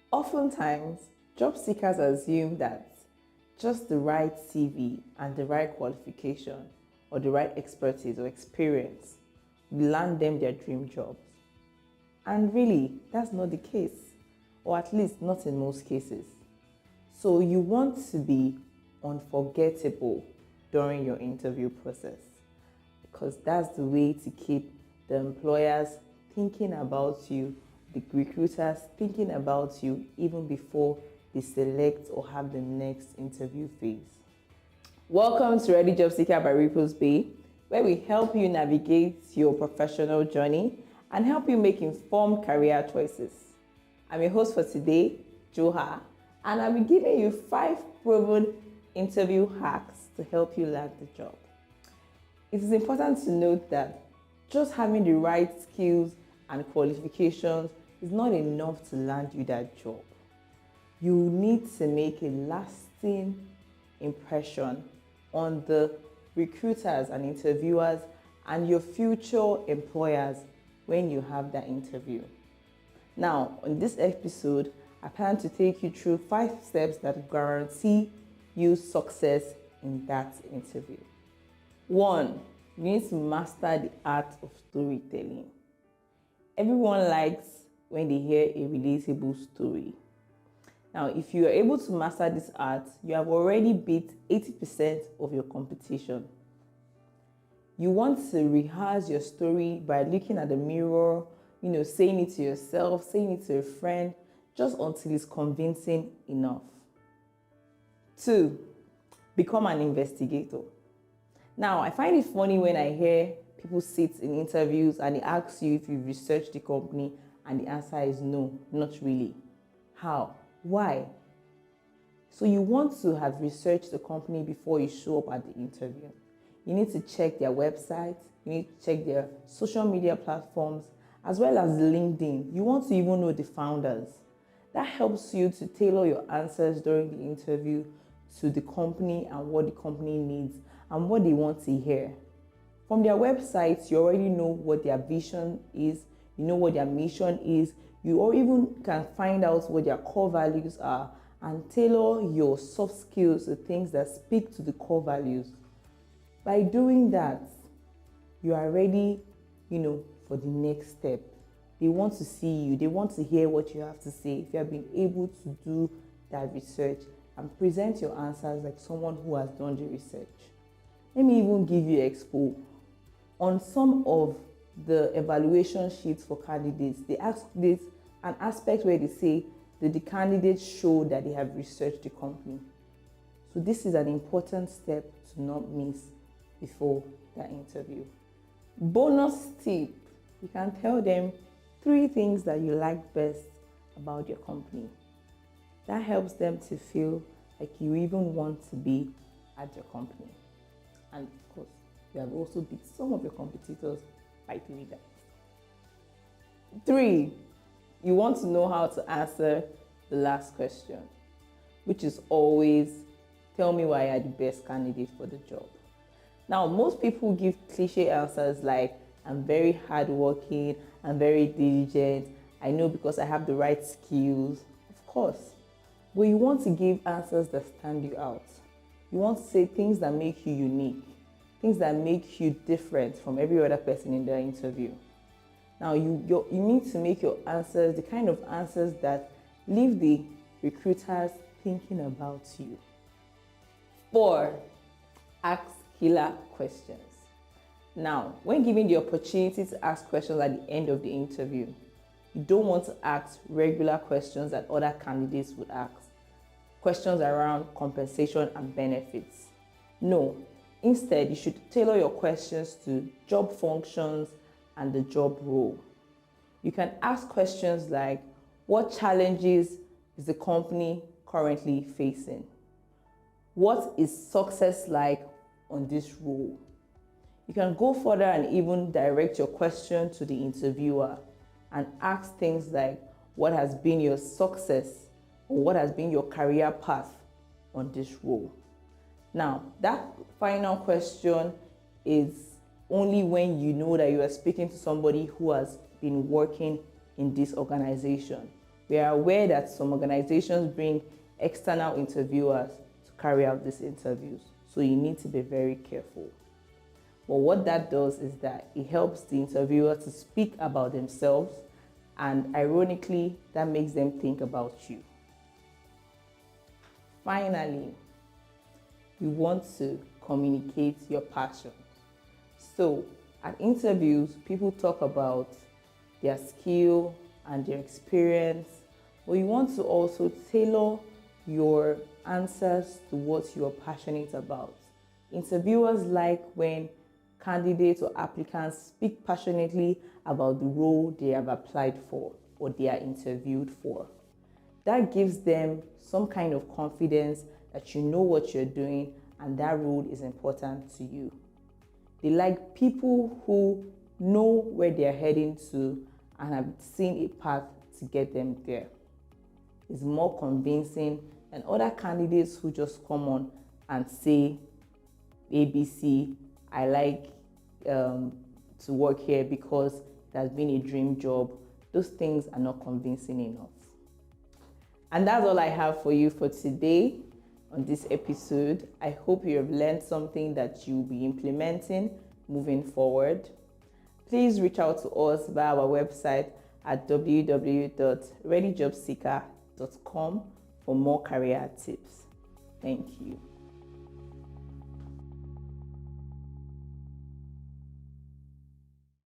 Oftentimes, job seekers assume that just the right CV and the right qualification or the right expertise or experience will land them their dream jobs. And really, that's not the case, or at least not in most cases. So you want to be unforgettable during your interview process, because that's the way to keep the employers thinking about you, the recruiters thinking about you even before they select or have the next interview phase. Welcome to Ready Job Seeker by Ripples Bay, where we help you navigate your professional journey and help you make informed career choices. I'm your host for today, Joha, and I'll be giving you 5 proven interview hacks to help you land the job. It is important to note that just having the right skills and qualifications is not enough to land you that job. You need to make a lasting impression on the recruiters and interviewers and your future employers when you have that interview. Now, on this episode, I plan to take you through 5 steps that guarantee you success in that interview. 1, you need to master the art of storytelling. Everyone likes when they hear a relatable story. Now, if you are able to master this art, you have already beat 80% of your competition. You want to rehearse your story by looking at the mirror, saying it to yourself, saying it to a friend, just until it's convincing enough. 2, become an investigator. Now, I find it funny when I hear people sit in interviews and they ask you if you've researched the company and the answer is no, not really. How? Why? So you want to have researched the company before you show up at the interview. You need to check their website, you need to check their social media platforms, as well as LinkedIn. You want to even know the founders. That helps you to tailor your answers during the interview to the company and what the company needs and what they want to hear. From their websites, you already know what their vision is, you know what their mission is, you or even can find out what their core values are and tailor your soft skills to things that speak to the core values. By doing that, you are ready, for the next step. They want to see you, they want to hear what you have to say. If you have been able to do that research and present your answers like someone who has done the research. Let me even give you an expo. On some of the evaluation sheets for candidates, they ask this an aspect where they say that the candidates show that they have researched the company. So this is an important step to not miss before that interview. Bonus tip, you can tell them 3 things that you like best about your company. That helps them to feel like you even want to be at your company. And of course, you have also beat some of your competitors by doing that. 3, you want to know how to answer the last question, which is always, tell me why you're the best candidate for the job. Now, most people give cliche answers like, I'm very hardworking, I'm very diligent, I know because I have the right skills. Of course, but you want to give answers that stand you out. You want to say things that make you unique, things that make you different from every other person in the interview. Now, you need to make your answers the kind of answers that leave the recruiters thinking about you. 4, ask killer questions. Now, when given the opportunity to ask questions at the end of the interview, you don't want to ask regular questions that other candidates would ask. Questions around compensation and benefits. No, instead, you should tailor your questions to job functions and the job role. You can ask questions like, what challenges is the company currently facing? What is success like on this role? You can go further and even direct your question to the interviewer and ask things like, what has been your success or what has been your career path on this role? Now, that final question is only when you know that you are speaking to somebody who has been working in this organization. We are aware that some organizations bring external interviewers to carry out these interviews, so you need to be very careful. But what that does is that it helps the interviewer to speak about themselves, and ironically, that makes them think about you. Finally, you want to communicate your passion. So at interviews, people talk about their skill and their experience, but you want to also tailor your answers to what you're passionate about. Interviewers like when candidates or applicants speak passionately about the role they have applied for or they are interviewed for. That gives them some kind of confidence that you know what you're doing and that role is important to you. They like people who know where they're heading to and have seen a path to get them there. It's more convincing than other candidates who just come on and say, ABC, I like to work here because it has been a dream job. Those things are not convincing enough. And that's all I have for you for today on this episode. I hope you have learned something that you'll be implementing moving forward. Please reach out to us via our website at www.readyjobseeker.com for more career tips. Thank you.